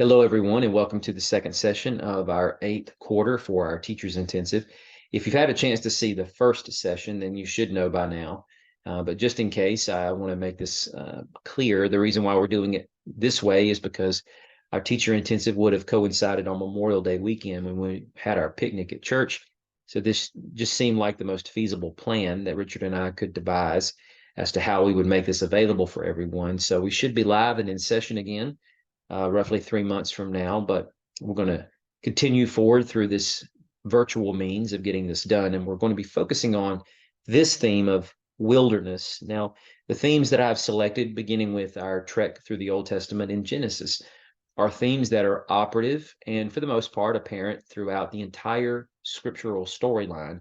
Hello, everyone, and welcome to the second session of our eighth quarter for our Teachers Intensive. If you've had a chance to see the first session, then you should know by now. But just in case, I want to make this clear. The reason why we're doing it this way is because our Teacher Intensive would have coincided on Memorial Day weekend when we had our picnic at church. So this just seemed like the most feasible plan that Richard and I could devise as to how we would make this available for everyone. So we should be live and in session again roughly 3 months from now, but we're going to continue forward through this virtual means of getting this done. And we're going to be focusing on this theme of wilderness. Now, the themes that I've selected, beginning with our trek through the Old Testament in Genesis, are themes that are operative and, for the most part, apparent throughout the entire scriptural storyline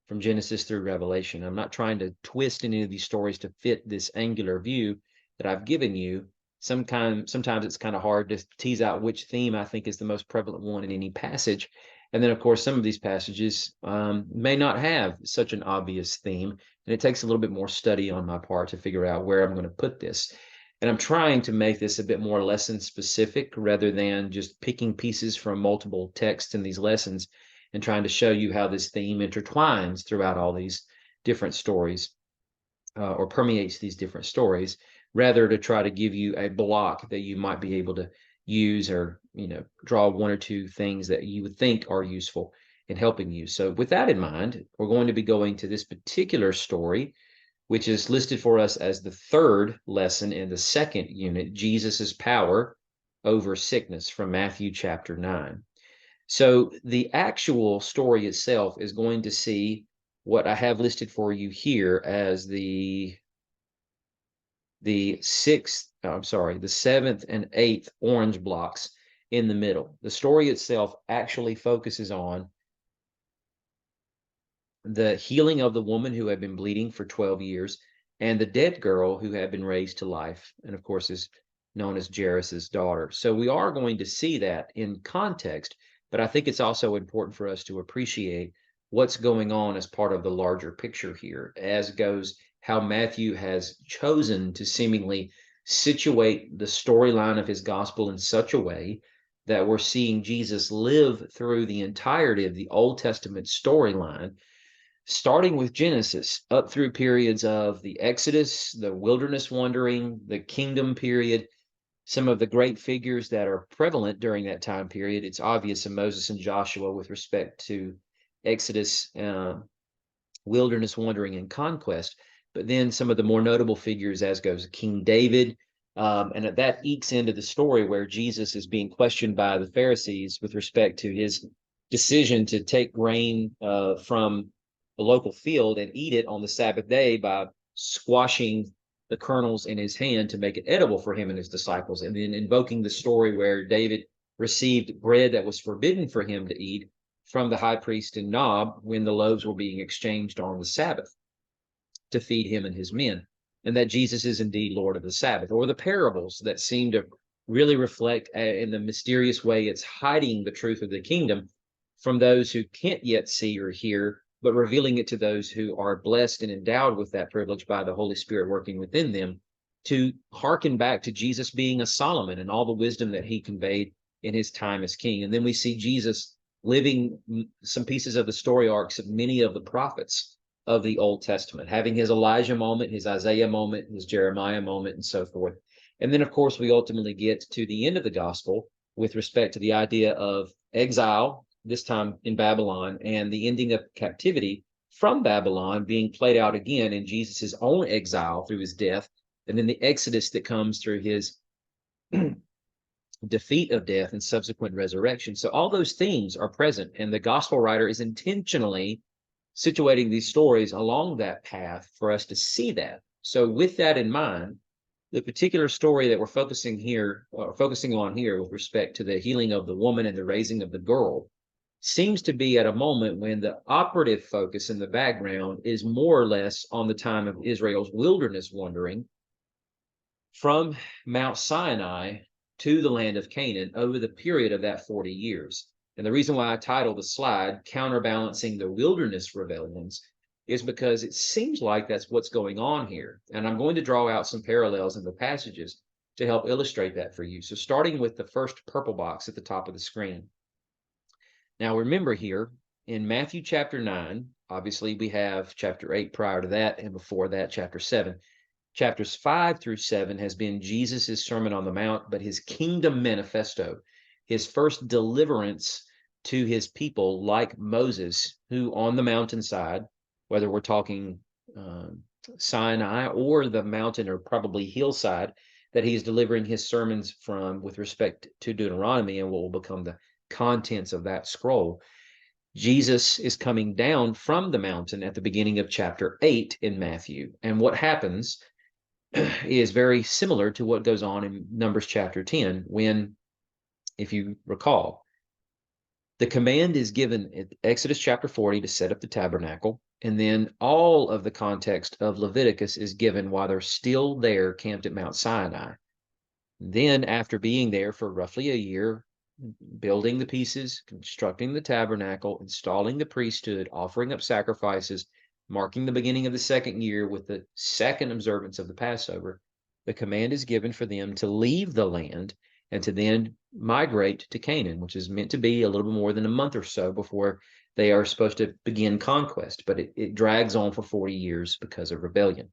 from Genesis through Revelation. I'm not trying to twist any of these stories to fit this angular view that I've given you. Sometimes it's kind of hard to tease out which theme I think is the most prevalent one in any passage. And then, of course, some of these passages may not have such an obvious theme, and it takes a little bit more study on my part to figure out where I'm going to put this. And I'm trying to make this a bit more lesson specific rather than just picking pieces from multiple texts in these lessons and trying to show you how this theme intertwines throughout all these different stories or permeates these different stories, rather to try to give you a block that you might be able to use or, draw one or two things that you would think are useful in helping you. So with that in mind, we're going to be going to this particular story, which is listed for us as the third lesson in the second unit, Jesus's power over sickness, from Matthew chapter 9. So the actual story itself is going to see what I have listed for you here as the seventh and eighth orange blocks in the middle. The story itself actually focuses on the healing of the woman who had been bleeding for 12 years and the dead girl who had been raised to life, and of course is known as Jairus's daughter. So we are going to see that in context, but I think it's also important for us to appreciate what's going on as part of the larger picture here, as goes how Matthew has chosen to seemingly situate the storyline of his gospel in such a way that we're seeing Jesus live through the entirety of the Old Testament storyline, starting with Genesis up through periods of the Exodus, the wilderness wandering, the kingdom period. Some of the great figures that are prevalent during that time period, it's obvious in Moses and Joshua with respect to Exodus, wilderness wandering and conquest. But then some of the more notable figures, as goes King David, and that ekes into the story where Jesus is being questioned by the Pharisees with respect to his decision to take grain from the local field and eat it on the Sabbath day by squashing the kernels in his hand to make it edible for him and his disciples, and then invoking the story where David received bread that was forbidden for him to eat from the high priest in Nob when the loaves were being exchanged on the Sabbath to feed him and his men, and that Jesus is indeed Lord of the Sabbath, or the parables that seem to really reflect in the mysterious way it's hiding the truth of the kingdom from those who can't yet see or hear, but revealing it to those who are blessed and endowed with that privilege by the Holy Spirit working within them, to hearken back to Jesus being a Solomon and all the wisdom that he conveyed in his time as king. And then we see Jesus living some pieces of the story arcs of many of the prophets of the Old Testament, having his Elijah moment, his Isaiah moment, his Jeremiah moment, and so forth. And then, of course, we ultimately get to the end of the gospel with respect to the idea of exile, this time in Babylon, and the ending of captivity from Babylon being played out again in Jesus's own exile through his death, and then the exodus that comes through his defeat of death and subsequent resurrection. So all those themes are present, and the gospel writer is intentionally situating these stories along that path for us to see that. So with that in mind, the particular story that we're focusing on here with respect to the healing of the woman and the raising of the girl seems to be at a moment when the operative focus in the background is more or less on the time of Israel's wilderness wandering from Mount Sinai to the land of Canaan over the period of that 40 years. And the reason why I titled the slide Counterbalancing the Wilderness Rebellions is because it seems like that's what's going on here. And I'm going to draw out some parallels in the passages. to help illustrate that for you. So starting with the first purple box at the top of the screen. Now remember here in Matthew chapter 9, obviously we have chapter 8 prior to that, and before that, chapter 7. Chapters 5 through 7 has been Jesus' Sermon on the Mount, but his kingdom manifesto, his first deliverance to his people, like Moses, who on the mountainside, whether we're talking Sinai or the mountain or probably hillside that he's delivering his sermons from with respect to Deuteronomy and what will become the contents of that scroll. Jesus is coming down from the mountain at the beginning of chapter 8 in Matthew. And what happens is very similar to what goes on in Numbers chapter 10, when, if you recall, the command is given at Exodus chapter 40 to set up the tabernacle, and then all of the context of Leviticus is given while they're still there camped at Mount Sinai. Then, after being there for roughly a year, building the pieces, constructing the tabernacle, installing the priesthood, offering up sacrifices, marking the beginning of the second year with the second observance of the Passover, the command is given for them to leave the land and to then migrate to Canaan, which is meant to be a little bit more than a month or so before they are supposed to begin conquest. But it drags on for 40 years because of rebellion.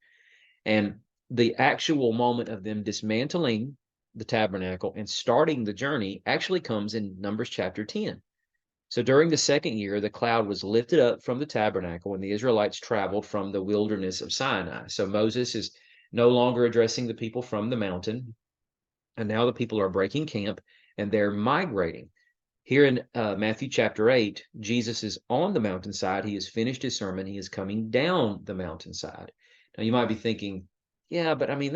And the actual moment of them dismantling the tabernacle and starting the journey actually comes in Numbers chapter 10. So during the second year, the cloud was lifted up from the tabernacle and the Israelites traveled from the wilderness of Sinai. So Moses is no longer addressing the people from the mountain. And now the people are breaking camp and they're migrating. Here in Matthew chapter 8, Jesus is on the mountainside. He has finished his sermon. He is coming down the mountainside. Now you might be thinking, yeah, but I mean,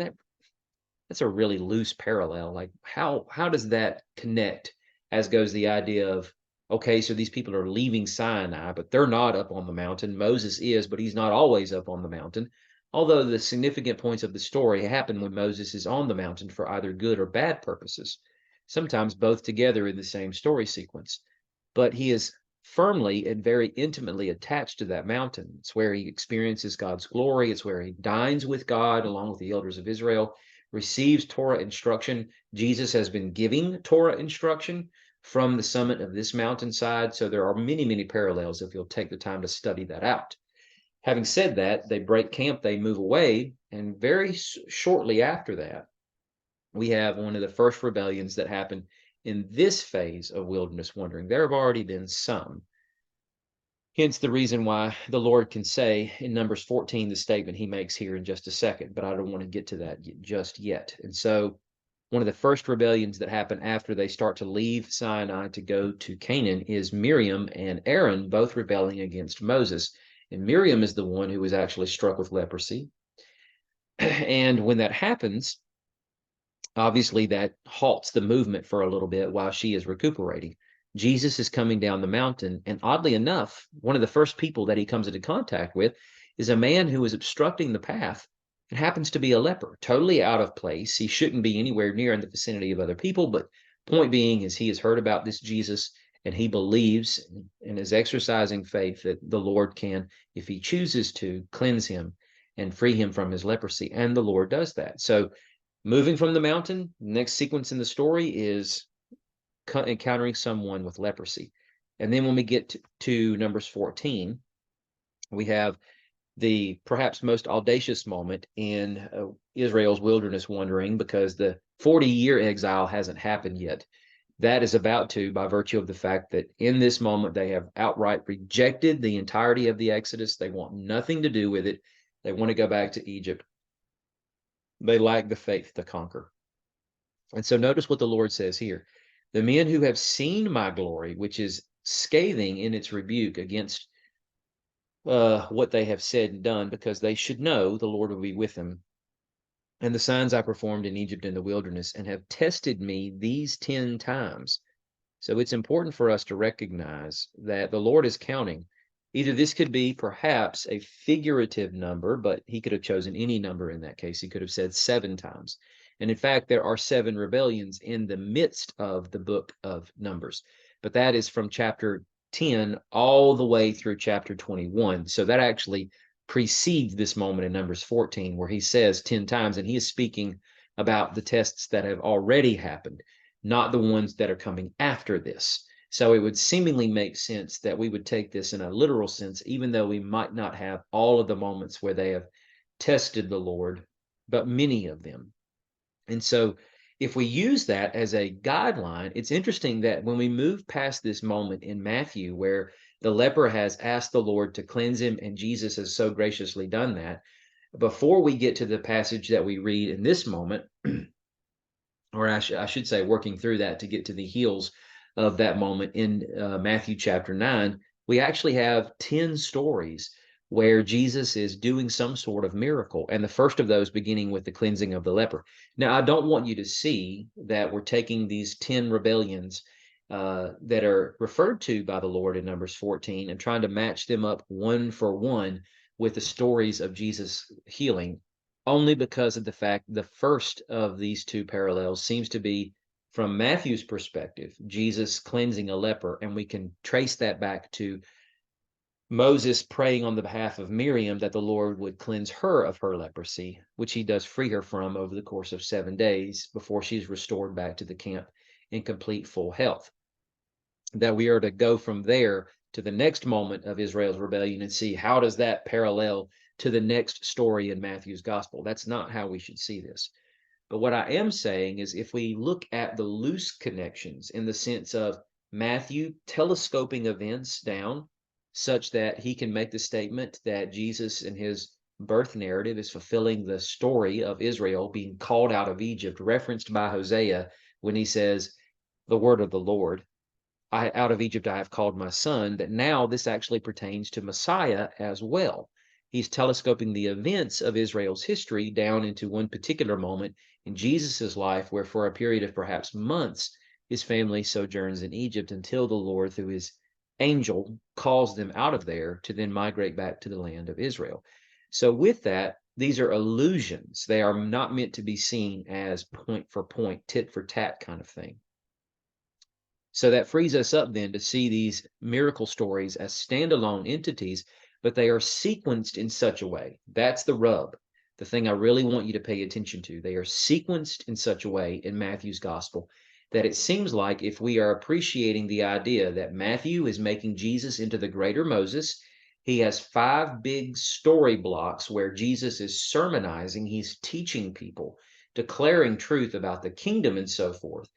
that's a really loose parallel. Like how does that connect, as goes the idea of, okay, so these people are leaving Sinai, but they're not up on the mountain. Moses is, but he's not always up on the mountain. Although the significant points of the story happen when Moses is on the mountain for either good or bad purposes, sometimes both together in the same story sequence. But he is firmly and very intimately attached to that mountain. It's where he experiences God's glory. It's where he dines with God along with the elders of Israel, receives Torah instruction. Jesus has been giving Torah instruction from the summit of this mountainside. So there are many, many parallels if you'll take the time to study that out. Having said that, they break camp, they move away, and very shortly after that, we have one of the first rebellions that happened in this phase of wilderness wandering. There have already been some. Hence the reason why the Lord can say in Numbers 14, the statement he makes here in just a second, but I don't want to get to that just yet. And so one of the first rebellions that happen after they start to leave Sinai to go to Canaan is Miriam and Aaron both rebelling against Moses. And Miriam is the one who was actually struck with leprosy. And when that happens, obviously that halts the movement for a little bit while she is recuperating. Jesus is coming down the mountain, and oddly enough, one of the first people that he comes into contact with is a man who is obstructing the path and happens to be a leper, totally out of place. He shouldn't be anywhere near in the vicinity of other people, but point being is he has heard about this Jesus and he believes and is exercising faith that the Lord can, if he chooses to, cleanse him and free him from his leprosy. And the Lord does that. So moving from the mountain, next sequence in the story is encountering someone with leprosy. And then when we get to Numbers 14, we have the perhaps most audacious moment in Israel's wilderness wandering, because the 40-year exile hasn't happened yet. That is about to, by virtue of the fact that in this moment they have outright rejected the entirety of the Exodus. They want nothing to do with it. They want to go back to Egypt. They lack the faith to conquer. And so notice what the Lord says here. The men who have seen my glory, which is scathing in its rebuke against what they have said and done, because they should know the Lord will be with them. And the signs I performed in Egypt in the wilderness, and have tested me these 10 times. So it's important for us to recognize that the Lord is counting. Either this could be perhaps a figurative number, but he could have chosen any number in that case. He could have said 7 times. And in fact, there are 7 rebellions in the midst of the book of Numbers. But that is from chapter 10 all the way through chapter 21. So that actually precedes this moment in Numbers 14, where he says 10 times, and he is speaking about the tests that have already happened, not the ones that are coming after this. So it would seemingly make sense that we would take this in a literal sense, even though we might not have all of the moments where they have tested the Lord, but many of them. And so if we use that as a guideline, it's interesting that when we move past this moment in Matthew where the leper has asked the Lord to cleanse him and Jesus has so graciously done that, before we get to the passage that we read in this moment, or I should say, working through that to get to the heels of that moment in Matthew chapter 9, we actually have 10 stories where Jesus is doing some sort of miracle. And the first of those beginning with the cleansing of the leper. Now, I don't want you to see that we're taking these 10 rebellions that are referred to by the Lord in Numbers 14 and trying to match them up one for one with the stories of Jesus healing, only because of the fact the first of these two parallels seems to be from Matthew's perspective, Jesus cleansing a leper, and we can trace that back to Moses praying on the behalf of Miriam that the Lord would cleanse her of her leprosy, which he does free her from over the course of 7 days before she's restored back to the camp in complete full health. That we are to go from there to the next moment of Israel's rebellion and see how does that parallel to the next story in Matthew's gospel. That's not how we should see this. But what I am saying is if we look at the loose connections in the sense of Matthew telescoping events down such that he can make the statement that Jesus in his birth narrative is fulfilling the story of Israel being called out of Egypt, referenced by Hosea when he says, the word of the Lord, out of Egypt I have called my son, that now this actually pertains to Messiah as well. He's telescoping the events of Israel's history down into one particular moment in Jesus's life, where for a period of perhaps months, his family sojourns in Egypt until the Lord, through his angel, calls them out of there to then migrate back to the land of Israel. So with that, these are allusions. They are not meant to be seen as point for point, tit for tat kind of thing. So that frees us up then to see these miracle stories as standalone entities, but they are sequenced in such a way. That's the rub. The thing I really want you to pay attention to. They are sequenced in such a way in Matthew's gospel that it seems like if we are appreciating the idea that Matthew is making Jesus into the greater Moses, he has 5 big story blocks where Jesus is sermonizing, he's teaching people, declaring truth about the kingdom and so forth.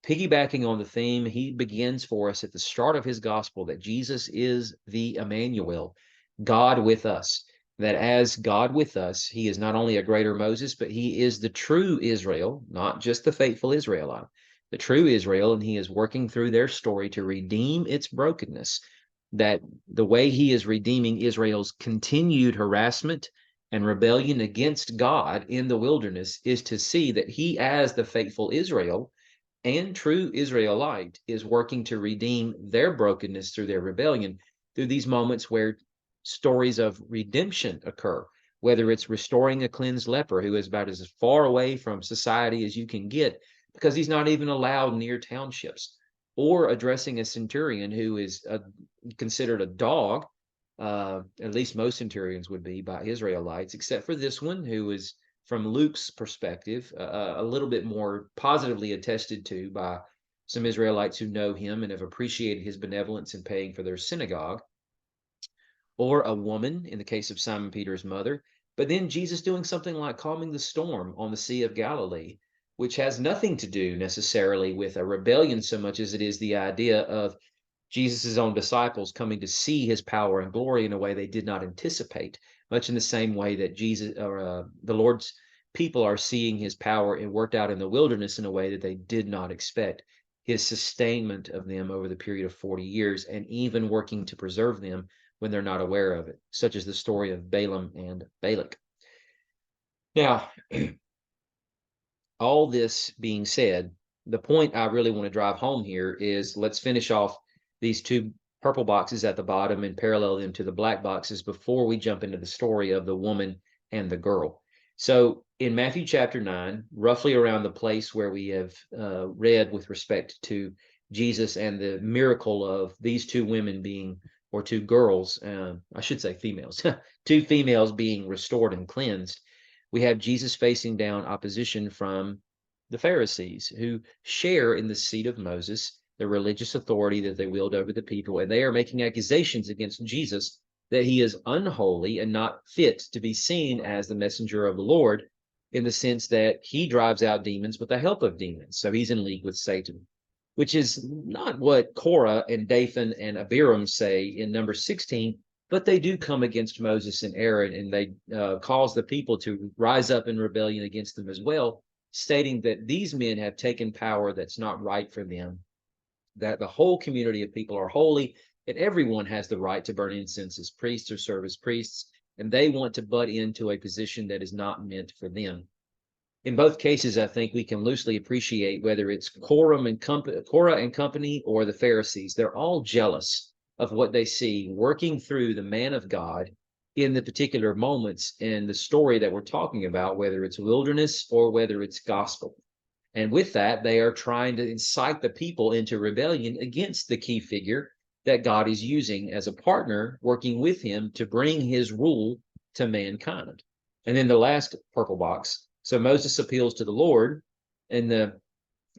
Piggybacking on the theme, he begins for us at the start of his gospel that Jesus is the Emmanuel, God with us. That as God with us, he is not only a greater Moses, but he is the true Israel, not just the faithful Israelite, the true Israel, and he is working through their story to redeem its brokenness. That the way he is redeeming Israel's continued harassment and rebellion against God in the wilderness is to see that he, as the faithful Israel, and true Israelite, is working to redeem their brokenness through their rebellion through these moments where stories of redemption occur, whether it's restoring a cleansed leper who is about as far away from society as you can get because he's not even allowed near townships, or addressing a centurion who is considered a dog, at least most centurions would be by Israelites, except for this one who is, from Luke's perspective, a little bit more positively attested to by some Israelites who know him and have appreciated his benevolence in paying for their synagogue, or a woman in the case of Simon Peter's mother. But then Jesus doing something like calming the storm on the Sea of Galilee, which has nothing to do necessarily with a rebellion so much as it is the idea of Jesus' own disciples coming to see his power and glory in a way they did not anticipate, much in the same way that the Lord's people are seeing his power and worked out in the wilderness in a way that they did not expect. His sustainment of them over the period of 40 years, and even working to preserve them when they're not aware of it, such as the story of Balaam and Balak. Now, all this being said, the point I really want to drive home here is let's finish off these 2 purple boxes at the bottom and parallel them to the black boxes before we jump into the story of the woman and the girl. So in Matthew chapter 9, roughly around the place where we have read with respect to Jesus and the miracle of these 2 women being, or 2 girls, I should say females, 2 females being restored and cleansed, We have Jesus facing down opposition from the Pharisees, who share in the seat of Moses, the religious authority that they wield over the people, and they are making accusations against Jesus that he is unholy and not fit to be seen as the messenger of the Lord, in the sense that he drives out demons with the help of demons. So he's in league with Satan, which is not what Korah and Dathan and Abiram say in number 16, but they do come against Moses and Aaron, and they cause the people to rise up in rebellion against them as well, stating that these men have taken power that's not right for them, that the whole community of people are holy, and everyone has the right to burn incense as priests or serve as priests, and they want to butt into a position that is not meant for them. In both cases, I think we can loosely appreciate whether it's Korah and company or the Pharisees, they're all jealous of what they see working through the man of God in the particular moments in the story that we're talking about, whether it's wilderness or whether it's gospel. And with that, they are trying to incite the people into rebellion against the key figure that God is using as a partner, working with him to bring his rule to mankind. And then the last purple box. So Moses appeals to the Lord. And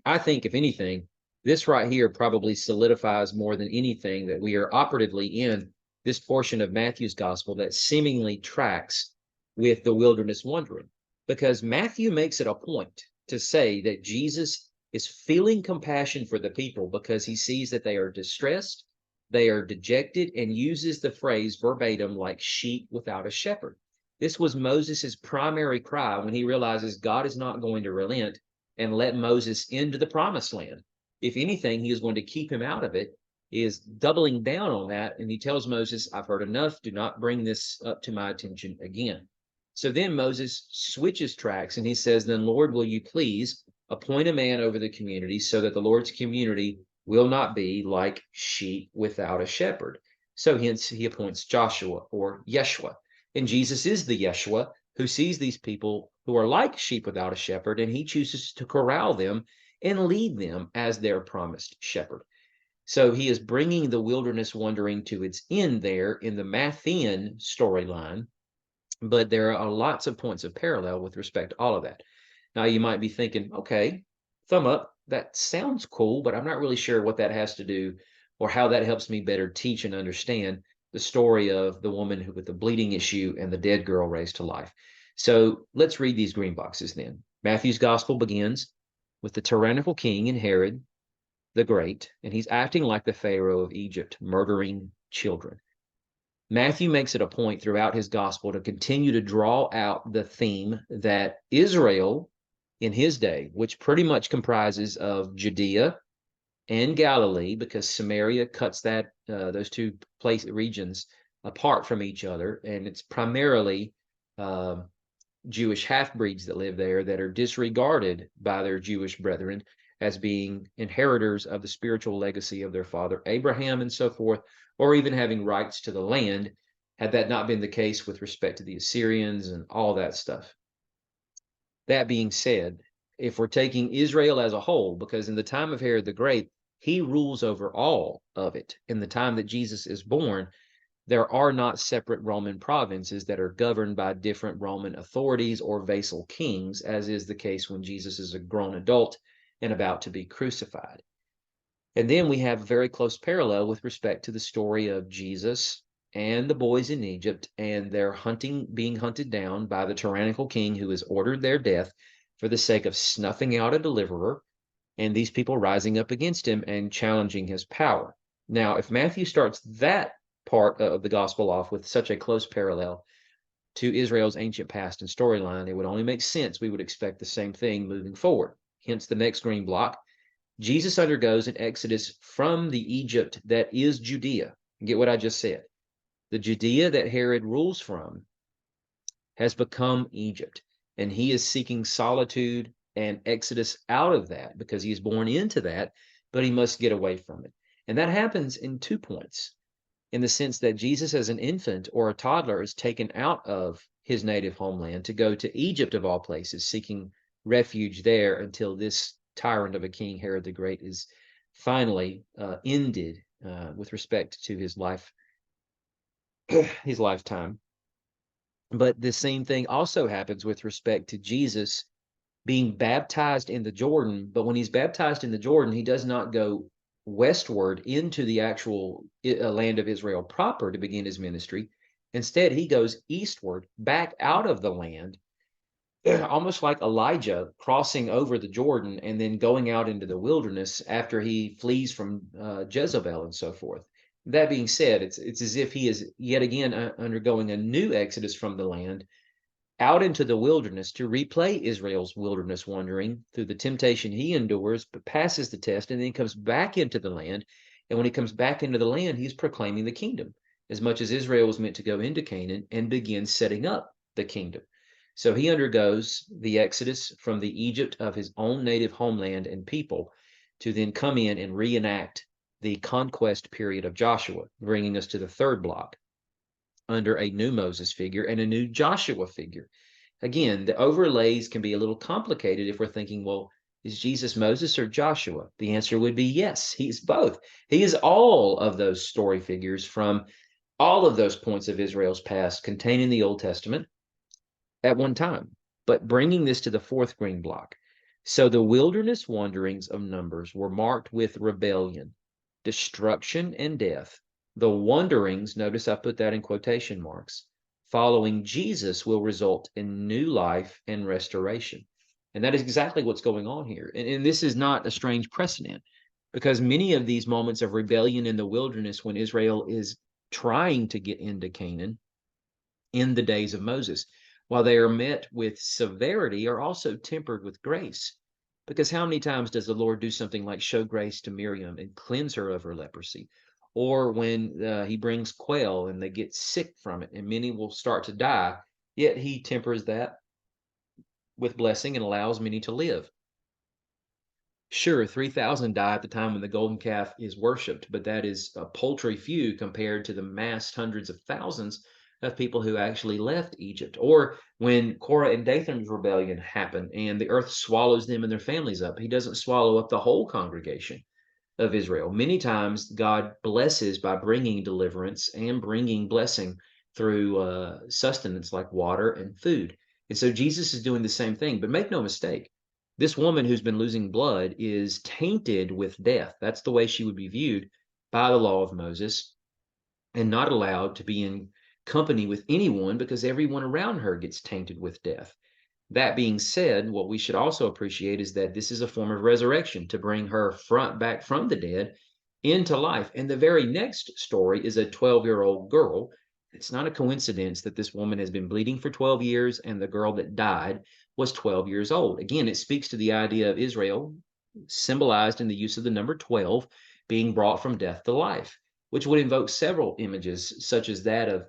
I think, if anything, this right here probably solidifies more than anything that we are operatively in this portion of Matthew's gospel that seemingly tracks with the wilderness wandering. Because Matthew makes it a point to say that Jesus is feeling compassion for the people because he sees that they are distressed, they are dejected, and uses the phrase verbatim, like sheep without a shepherd. This was Moses's primary cry when he realizes God is not going to relent and let Moses into the promised land. If anything, he is going to keep him out of it. He is doubling down on that, and he tells Moses, I've heard enough. Do not bring this up to my attention again. So then Moses switches tracks and he says, then Lord, will you please appoint a man over the community so that the Lord's community will not be like sheep without a shepherd. So hence he appoints Joshua or Yeshua. And Jesus is the Yeshua who sees these people who are like sheep without a shepherd, and he chooses to corral them and lead them as their promised shepherd. So he is bringing the wilderness wandering to its end there in the Matthean storyline, but there are lots of points of parallel with respect to all of that. Now you might be thinking, okay, thumb up, that sounds cool, but I'm not really sure what that has to do or how that helps me better teach and understand the story of the woman with the bleeding issue and the dead girl raised to life. So let's read these green boxes then. Matthew's gospel begins with the tyrannical king in Herod the Great, and he's acting like the Pharaoh of Egypt, murdering children. Matthew makes it a point throughout his gospel to continue to draw out the theme that Israel in his day, which pretty much comprises of Judea and Galilee, because Samaria cuts that those two regions apart from each other, and it's primarily Jewish half-breeds that live there that are disregarded by their Jewish brethren as being inheritors of the spiritual legacy of their father Abraham and so forth, or even having rights to the land, had that not been the case with respect to the Assyrians and all that stuff. That being said, if we're taking Israel as a whole, because in the time of Herod the Great, he rules over all of it. In the time that Jesus is born, there are not separate Roman provinces that are governed by different Roman authorities or vassal kings, as is the case when Jesus is a grown adult and about to be crucified. And then we have a very close parallel with respect to the story of Jesus and the boys in Egypt and their being hunted down by the tyrannical king who has ordered their death for the sake of snuffing out a deliverer, and these people rising up against him and challenging his power. Now, if Matthew starts that part of the gospel off with such a close parallel to Israel's ancient past and storyline, it would only make sense we would expect the same thing moving forward. Hence the next green block. Jesus undergoes an exodus from the Egypt that is Judea. Get what I just said. The Judea that Herod rules from has become Egypt, and he is seeking solitude and exodus out of that because he is born into that, but he must get away from it. And that happens in 2 points, in the sense that Jesus as an infant or a toddler is taken out of his native homeland to go to Egypt of all places, seeking refuge there until this tyrant of a king, Herod the Great, is finally ended with respect to his life, his lifetime. But the same thing also happens with respect to Jesus being baptized in the Jordan. But when he's baptized in the Jordan, he does not go westward into the actual land of Israel proper to begin his ministry. Instead, he goes eastward back out of the land, almost like Elijah crossing over the Jordan and then going out into the wilderness after he flees from Jezebel and so forth. That being said, it's as if he is yet again undergoing a new exodus from the land out into the wilderness to replay Israel's wilderness wandering through the temptation he endures, but passes the test, and then comes back into the land. And when he comes back into the land, he's proclaiming the kingdom, as much as Israel was meant to go into Canaan and begin setting up the kingdom. So he undergoes the exodus from the Egypt of his own native homeland and people to then come in and reenact the conquest period of Joshua, bringing us to the third block under a new Moses figure and a new Joshua figure. Again, the overlays can be a little complicated if we're thinking, well, is Jesus Moses or Joshua? The answer would be yes, he's both. He is all of those story figures from all of those points of Israel's past contained in the Old Testament at one time, but bringing this to the fourth green block. So the wilderness wanderings of Numbers were marked with rebellion, destruction, and death. The wanderings, notice I put that in quotation marks, following Jesus will result in new life and restoration. And that is exactly what's going on here. And this is not a strange precedent, because many of these moments of rebellion in the wilderness when Israel is trying to get into Canaan in the days of Moses, while they are met with severity, are also tempered with grace. Because how many times does the Lord do something like show grace to Miriam and cleanse her of her leprosy? Or when he brings quail and they get sick from it and many will start to die, yet he tempers that with blessing and allows many to live. Sure, 3,000 die at the time when the golden calf is worshipped, but that is a paltry few compared to the mass hundreds of thousands of people who actually left Egypt. Or when Korah and Dathan's rebellion happened and the earth swallows them and their families up, he doesn't swallow up the whole congregation of Israel. Many times God blesses by bringing deliverance and bringing blessing through sustenance like water and food. And so Jesus is doing the same thing. But make no mistake, this woman who's been losing blood is tainted with death. That's the way she would be viewed by the law of Moses, and not allowed to be in company with anyone because everyone around her gets tainted with death. That being said, what we should also appreciate is that this is a form of resurrection to bring her back from the dead into life. And the very next story is a 12-year-old girl. It's not a coincidence that this woman has been bleeding for 12 years and the girl that died was 12 years old. Again, it speaks to the idea of Israel, symbolized in the use of the number 12, being brought from death to life, which would invoke several images, such as that of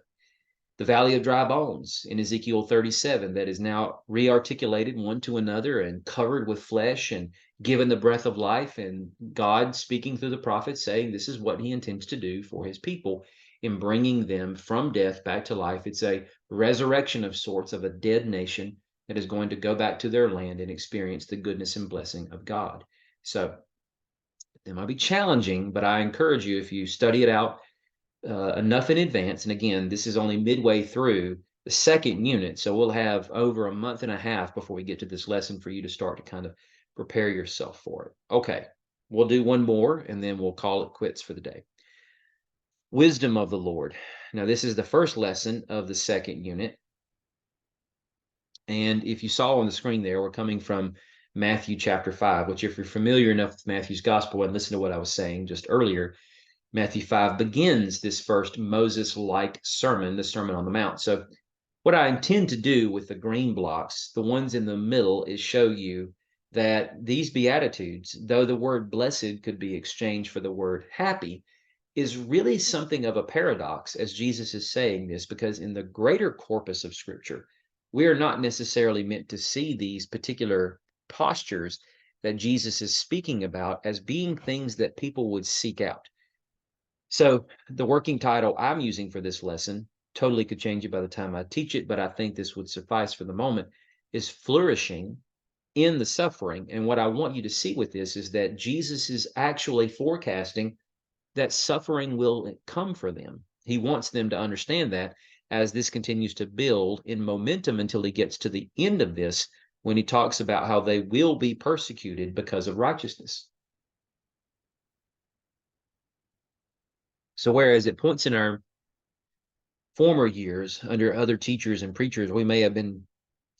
the valley of dry bones in Ezekiel 37, that is now rearticulated one to another and covered with flesh and given the breath of life, and God speaking through the prophet saying this is what he intends to do for his people in bringing them from death back to life. It's a resurrection of sorts of a dead nation that is going to go back to their land and experience the goodness and blessing of God. So it might be challenging, but I encourage you, if you study it out enough in advance. And again, this is only midway through the second unit, so we'll have over a month and a half before we get to this lesson for you to start to kind of prepare yourself for it. Okay, we'll do one more and then we'll call it quits for the day. Wisdom of the Lord. Now, this is the first lesson of the second unit. And if you saw on the screen there, we're coming from Matthew chapter 5, which, if you're familiar enough with Matthew's gospel and listen to what I was saying just earlier, Matthew 5 begins this first Moses-like sermon, the Sermon on the Mount. So what I intend to do with the green blocks, the ones in the middle, is show you that these Beatitudes, though the word blessed could be exchanged for the word happy, is really something of a paradox as Jesus is saying this, because in the greater corpus of Scripture, we are not necessarily meant to see these particular postures that Jesus is speaking about as being things that people would seek out. So the working title I'm using for this lesson, totally could change it by the time I teach it, but I think this would suffice for the moment, is flourishing in the suffering. And what I want you to see with this is that Jesus is actually forecasting that suffering will come for them. He wants them to understand that. as this continues to build in momentum until he gets to the end of this, when he talks about how they will be persecuted because of righteousness. So whereas at points in our former years under other teachers and preachers, we may have been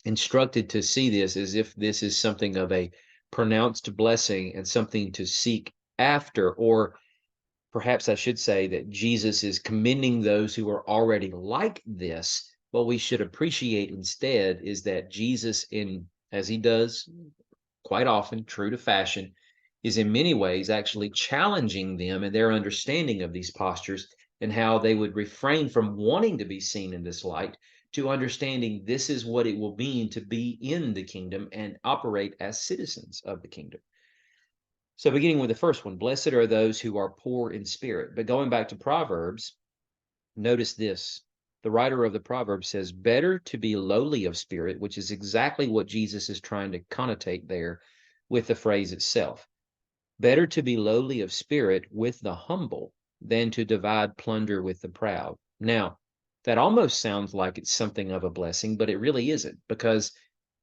instructed to see this as if this is something of a pronounced blessing and something to seek after, or perhaps I should say that Jesus is commending those who are already like this. What we should appreciate instead is that Jesus, in as he does quite often, true to fashion, is in many ways actually challenging them in their understanding of these postures and how they would refrain from wanting to be seen in this light to understanding this is what it will mean to be in the kingdom and operate as citizens of the kingdom. So beginning with the first one, blessed are those who are poor in spirit. But going back to Proverbs, notice this. The writer of the Proverbs says, better to be lowly of spirit, which is exactly what Jesus is trying to connotate there with the phrase itself. Better to be lowly of spirit with the humble than to divide plunder with the proud. Now, that almost sounds like it's something of a blessing, but it really isn't, because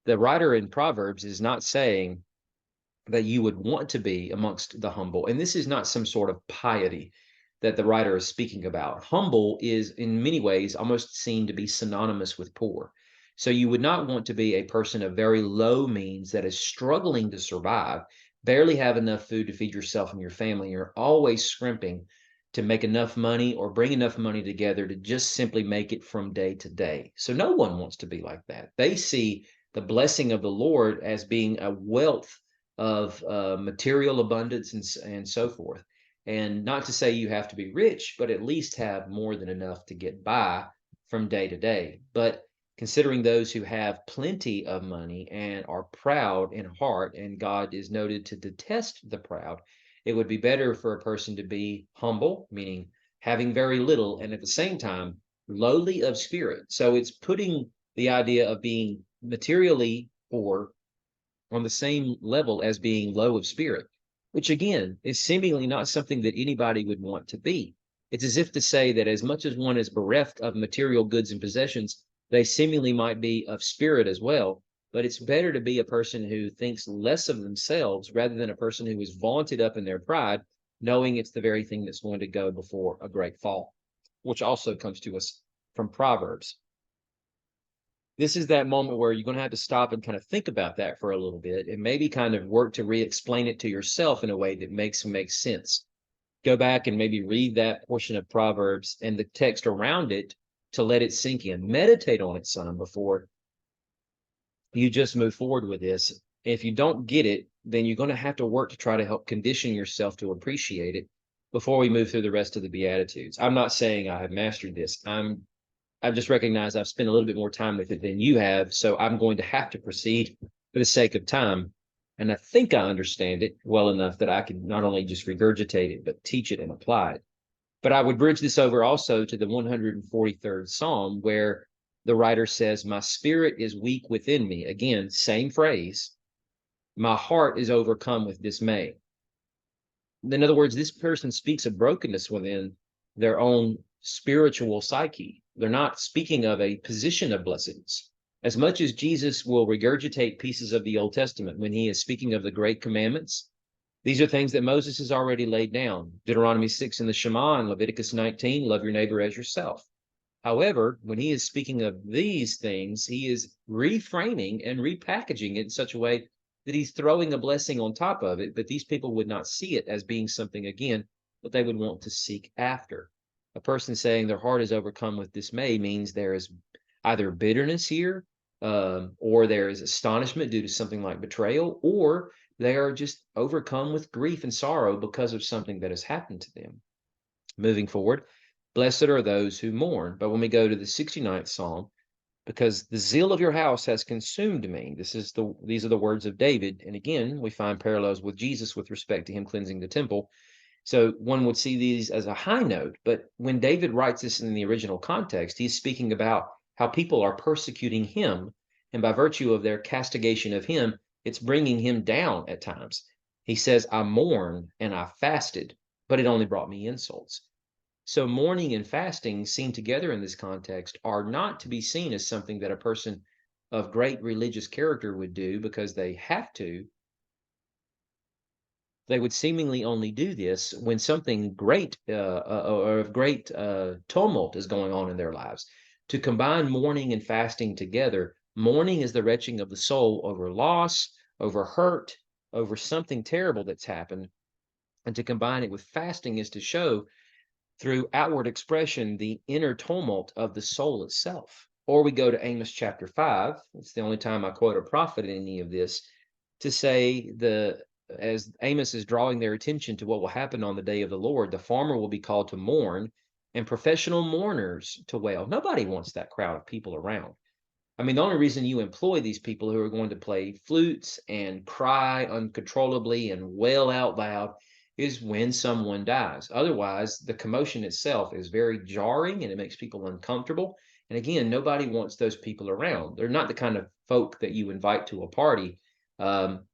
the writer in Proverbs is not saying that you would want to be amongst the humble. And this is not some sort of piety that the writer is speaking about. Humble is in many ways almost seen to be synonymous with poor. So you would not want to be a person of very low means that is struggling to survive, barely have enough food to feed yourself and your family. You're always scrimping to make enough money or bring enough money together to just simply make it from day to day. So no one wants to be like that. They see the blessing of the Lord as being a wealth of material abundance and so forth. And not to say you have to be rich, but at least have more than enough to get by from day to day. But considering those who have plenty of money and are proud in heart, and God is noted to detest the proud, it would be better for a person to be humble, meaning having very little, and at the same time, lowly of spirit. So it's putting the idea of being materially poor on the same level as being low of spirit, which again is seemingly not something that anybody would want to be. It's as if to say that as much as one is bereft of material goods and possessions, they seemingly might be of spirit as well. But it's better to be a person who thinks less of themselves rather than a person who is vaunted up in their pride, knowing it's the very thing that's going to go before a great fall, which also comes to us from Proverbs. This is that moment where you're going to have to stop and kind of think about that for a little bit and maybe kind of work to re-explain it to yourself in a way that makes sense. Go back and maybe read that portion of Proverbs and the text around it to let it sink in. Meditate on it some before you just move forward with this. If you don't get it, then you're going to have to work to try to help condition yourself to appreciate it before we move through the rest of the Beatitudes. I'm not saying I have mastered this. I've just recognized I've spent a little bit more time with it than you have, so I'm going to have to proceed for the sake of time. And I think I understand it well enough that I can not only just regurgitate it, but teach it and apply it. But I would bridge this over also to the 143rd Psalm, where the writer says, my spirit is weak within me. Again, same phrase. My heart is overcome with dismay. In other words, this person speaks of brokenness within their own spiritual psyche. They're not speaking of a position of blessedness. As much as Jesus will regurgitate pieces of the Old Testament when he is speaking of the great commandments, these are things that Moses has already laid down. Deuteronomy 6 in the Shema and Leviticus 19, love your neighbor as yourself. However, when he is speaking of these things, he is reframing and repackaging it in such a way that he's throwing a blessing on top of it, but these people would not see it as being something, again, that they would want to seek after. A person saying their heart is overcome with dismay means there is either bitterness here, or there is astonishment due to something like betrayal, or they are just overcome with grief and sorrow because of something that has happened to them. Moving forward, blessed are those who mourn. But when we go to the 69th Psalm, because the zeal of your house has consumed me. These are the words of David. And again, we find parallels with Jesus with respect to him cleansing the temple. So one would see these as a high note, but when David writes this in the original context, he's speaking about how people are persecuting him, and by virtue of their castigation of him, it's bringing him down at times. He says, I mourned and I fasted, but it only brought me insults. So mourning and fasting seen together in this context are not to be seen as something that a person of great religious character would do because they have to. They would seemingly only do this when something great or of great tumult is going on in their lives. To combine mourning and fasting together, mourning is the retching of the soul over loss, over hurt, over something terrible that's happened. And to combine it with fasting is to show through outward expression the inner tumult of the soul itself. Or we go to Amos chapter 5. It's the only time I quote a prophet in any of this to say as Amos is drawing their attention to what will happen on the day of the Lord, the farmer will be called to mourn and professional mourners to wail. Nobody wants that crowd of people around. I mean, the only reason you employ these people who are going to play flutes and cry uncontrollably and wail out loud is when someone dies. Otherwise, the commotion itself is very jarring and it makes people uncomfortable. And again, nobody wants those people around. They're not the kind of folk that you invite to a party. Um,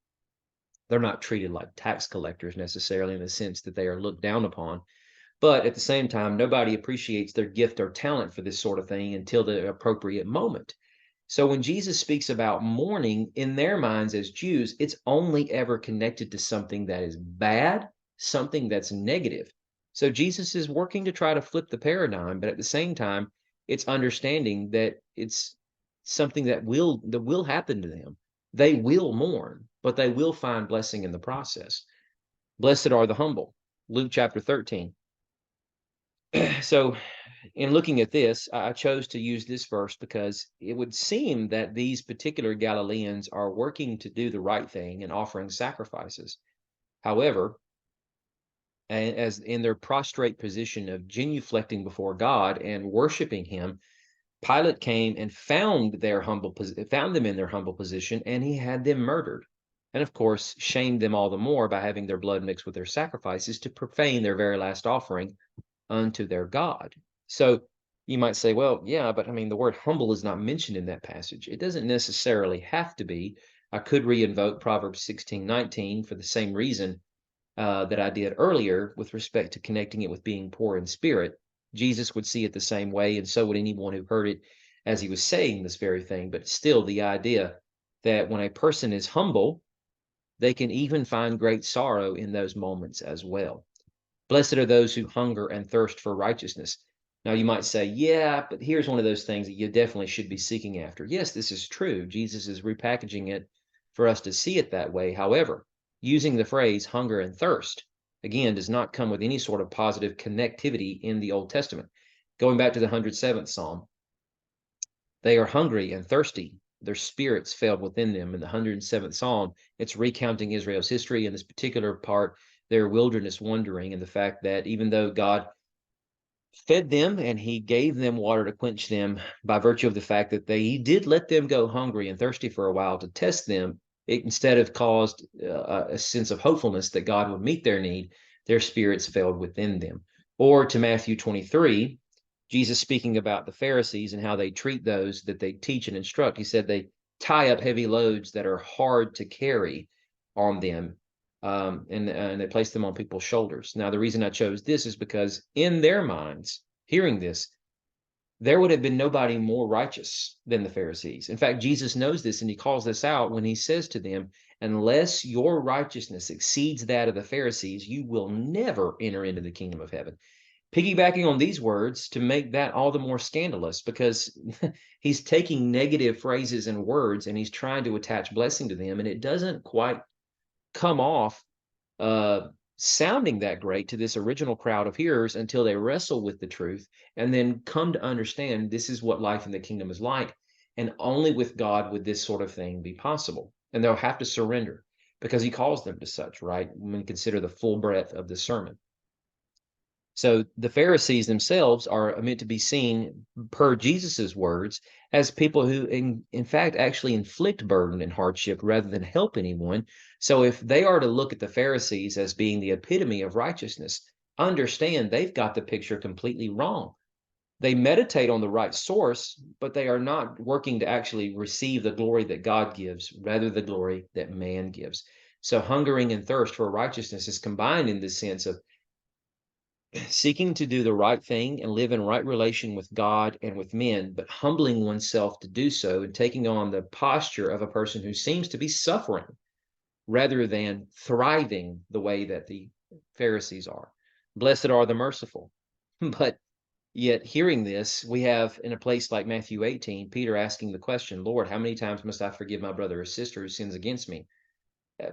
they're not treated like tax collectors necessarily in the sense that they are looked down upon. But at the same time, nobody appreciates their gift or talent for this sort of thing until the appropriate moment. So when Jesus speaks about mourning in their minds as Jews, it's only ever connected to something that is bad, something that's negative. So Jesus is working to try to flip the paradigm, but at the same time, it's understanding that it's something that will happen to them. They will mourn, but they will find blessing in the process. Blessed are the humble. Luke chapter 13. So in looking at this, I chose to use this verse because it would seem that these particular Galileans are working to do the right thing and offering sacrifices. However, as in their prostrate position of genuflecting before God and worshiping Him, Pilate came and found them in their humble position, and he had them murdered, and of course shamed them all the more by having their blood mixed with their sacrifices to profane their very last offering unto their God. So you might say, well, yeah, but I mean, the word humble is not mentioned in that passage. It doesn't necessarily have to be. I could reinvoke Proverbs 16:19 for the same reason that I did earlier with respect to connecting it with being poor in spirit. Jesus would see it the same way, and so would anyone who heard it as he was saying this very thing. But still, the idea that when a person is humble, they can even find great sorrow in those moments as well. Blessed are those who hunger and thirst for righteousness. Now, you might say, yeah, but here's one of those things that you definitely should be seeking after. Yes, this is true. Jesus is repackaging it for us to see it that way. However, using the phrase hunger and thirst, again, does not come with any sort of positive connectivity in the Old Testament. Going back to the 107th Psalm, they are hungry and thirsty. Their spirits failed within them. In the 107th Psalm, it's recounting Israel's history in this particular part, their wilderness wandering, and the fact that even though God fed them and he gave them water to quench them by virtue of the fact that he did let them go hungry and thirsty for a while to test them, it instead of caused a sense of hopefulness that God would meet their need, their spirits failed within them. Or to Matthew 23, Jesus speaking about the Pharisees and how they treat those that they teach and instruct. He said they tie up heavy loads that are hard to carry on them, and they place them on people's shoulders. Now, the reason I chose this is because in their minds, hearing this, there would have been nobody more righteous than the Pharisees. In fact, Jesus knows this and he calls this out when he says to them, unless your righteousness exceeds that of the Pharisees, you will never enter into the kingdom of heaven. Piggybacking on these words to make that all the more scandalous because he's taking negative phrases and words and he's trying to attach blessing to them, and it doesn't quite come off uh, sounding that great to this original crowd of hearers until they wrestle with the truth and then come to understand this is what life in the kingdom is like. And only with God would this sort of thing be possible. And they'll have to surrender because he calls them to such, right? When you consider the full breadth of the sermon. So the Pharisees themselves are meant to be seen, per Jesus's words, as people who, in fact, actually inflict burden and hardship rather than help anyone. So if they are to look at the Pharisees as being the epitome of righteousness, understand they've got the picture completely wrong. They meditate on the right source, but they are not working to actually receive the glory that God gives, rather the glory that man gives. So hungering and thirst for righteousness is combined in this sense of seeking to do the right thing and live in right relation with God and with men, but humbling oneself to do so and taking on the posture of a person who seems to be suffering rather than thriving the way that the Pharisees are. Blessed are the merciful. But yet, hearing this, we have in a place like Matthew 18, Peter asking the question, Lord, how many times must I forgive my brother or sister who sins against me?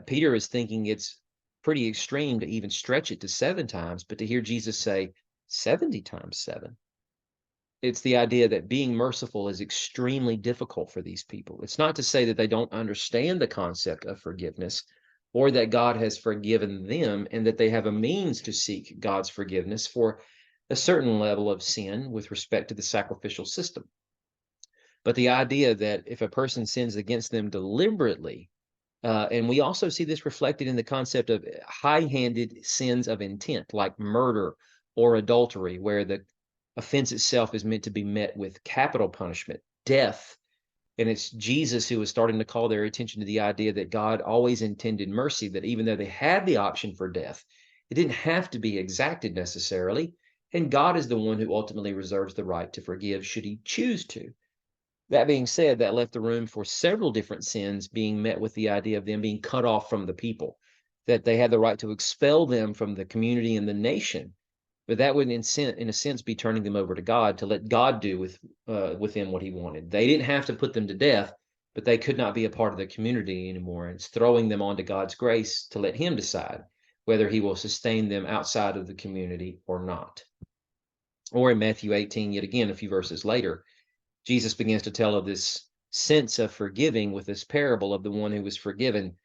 Peter is thinking it's pretty extreme to even stretch it to 7 times, but to hear Jesus say 70 times 7, it's the idea that being merciful is extremely difficult for these people. It's not to say that they don't understand the concept of forgiveness or that God has forgiven them and that they have a means to seek God's forgiveness for a certain level of sin with respect to the sacrificial system. But the idea that if a person sins against them deliberately, and we also see this reflected in the concept of high-handed sins of intent, like murder or adultery, where the offense itself is meant to be met with capital punishment, death. And it's Jesus who is starting to call their attention to the idea that God always intended mercy, that even though they had the option for death, it didn't have to be exacted necessarily. And God is the one who ultimately reserves the right to forgive should he choose to. That being said, that left the room for several different sins being met with the idea of them being cut off from the people, that they had the right to expel them from the community and the nation. But that would, in a sense, be turning them over to God to let God do with them what he wanted. They didn't have to put them to death, but they could not be a part of the community anymore. And it's throwing them onto God's grace to let him decide whether he will sustain them outside of the community or not. Or in Matthew 18, yet again, a few verses later, Jesus begins to tell of this sense of forgiving with this parable of the one who was forgiven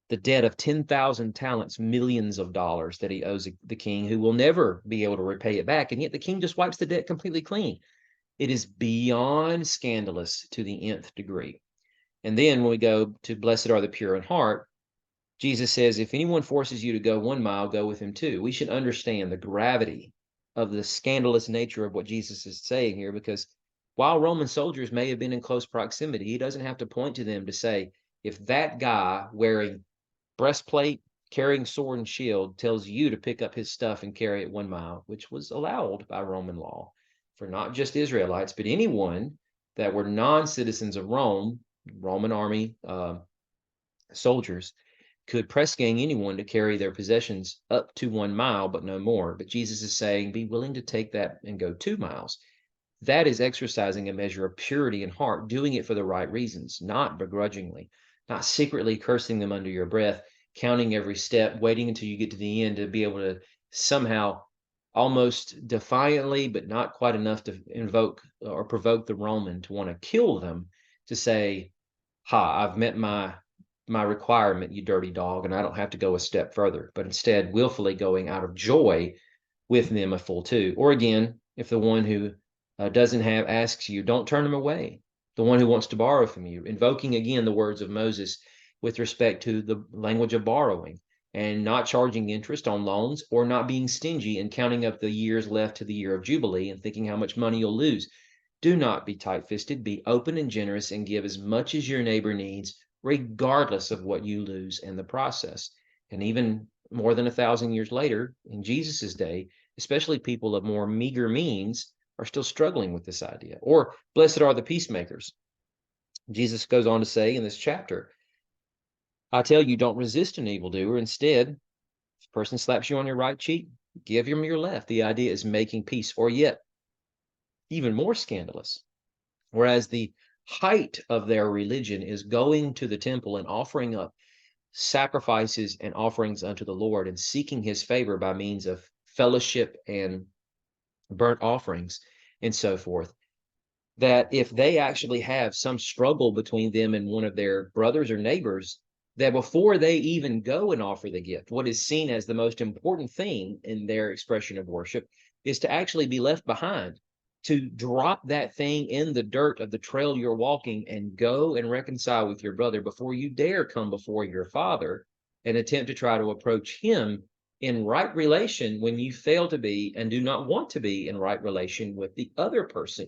the debt of 10,000 talents, millions of dollars that he owes the king, who will never be able to repay it back. And yet the king just wipes the debt completely clean. It is beyond scandalous to the nth degree. And then when we go to blessed are the pure in heart, Jesus says, if anyone forces you to go 1 mile, go with him 2. We should understand the gravity of the scandalous nature of what Jesus is saying here, because while Roman soldiers may have been in close proximity, he doesn't have to point to them to say, if that guy wearing breastplate, carrying sword and shield tells you to pick up his stuff and carry it 1 mile, which was allowed by Roman law for not just Israelites, but anyone that were non-citizens of Rome, Roman army soldiers, could press gang anyone to carry their possessions up to 1 mile, but no more. But Jesus is saying, be willing to take that and go 2 miles. That is exercising a measure of purity in heart, doing it for the right reasons, not begrudgingly, not secretly cursing them under your breath, counting every step, waiting until you get to the end to be able to somehow almost defiantly, but not quite enough to invoke or provoke the Roman to want to kill them, to say, ha, I've met my requirement, you dirty dog, and I don't have to go a step further, but instead willfully going out of joy with them a full 2. Or again, if the one who doesn't have asks you, don't turn him away. The one who wants to borrow from you, invoking again the words of Moses with respect to the language of borrowing and not charging interest on loans or not being stingy and counting up the years left to the year of Jubilee and thinking how much money you'll lose. Do not be tight-fisted, be open and generous and give as much as your neighbor needs, regardless of what you lose in the process. And even more than 1,000 years later, in Jesus's day, especially people of more meager means are still struggling with this idea. Or blessed are the peacemakers. Jesus goes on to say in this chapter, I tell you, don't resist an evildoer. Instead, if a person slaps you on your right cheek, give him your left. The idea is making peace. Or yet, even more scandalous, whereas the height of their religion is going to the temple and offering up sacrifices and offerings unto the Lord and seeking his favor by means of fellowship and burnt offerings and so forth, that if they actually have some struggle between them and one of their brothers or neighbors, that before they even go and offer the gift, what is seen as the most important thing in their expression of worship is to actually be left behind, to drop that thing in the dirt of the trail you're walking and go and reconcile with your brother before you dare come before your father and attempt to try to approach him in right relation when you fail to be and do not want to be in right relation with the other person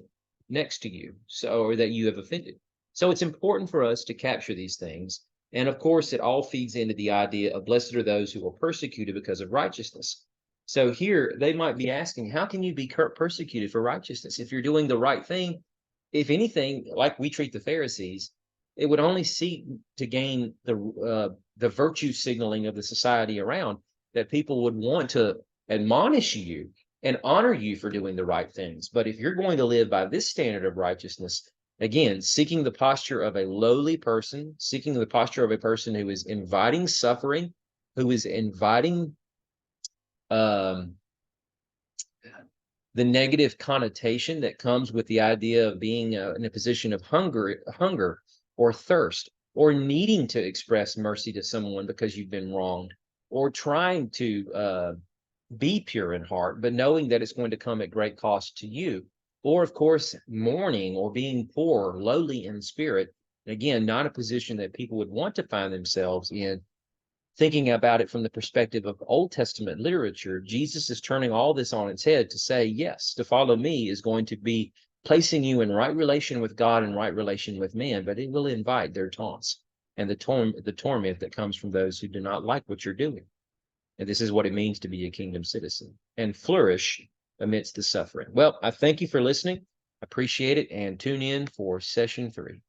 next to you, or that you have offended. So it's important for us to capture these things. And of course, it all feeds into the idea of blessed are those who are persecuted because of righteousness. So here they might be asking, how can you be persecuted for righteousness? If you're doing the right thing, if anything, like we treat the Pharisees, it would only seek to gain the virtue signaling of the society around, that people would want to admonish you and honor you for doing the right things. But if you're going to live by this standard of righteousness, again, seeking the posture of a lowly person, seeking the posture of a person who is inviting suffering, who is inviting um, the negative connotation that comes with the idea of being in a position of hunger or thirst, or needing to express mercy to someone because you've been wronged, or trying to be pure in heart, but knowing that it's going to come at great cost to you. Or, of course, mourning or being poor, lowly in spirit. Again, not a position that people would want to find themselves in. Thinking about it from the perspective of Old Testament literature, Jesus is turning all this on its head to say, yes, to follow me is going to be placing you in right relation with God and right relation with man, but it will invite their taunts and the torment that comes from those who do not like what you're doing. And this is what it means to be a kingdom citizen and flourish amidst the suffering. Well, I thank you for listening. Appreciate it, and tune in for session 3.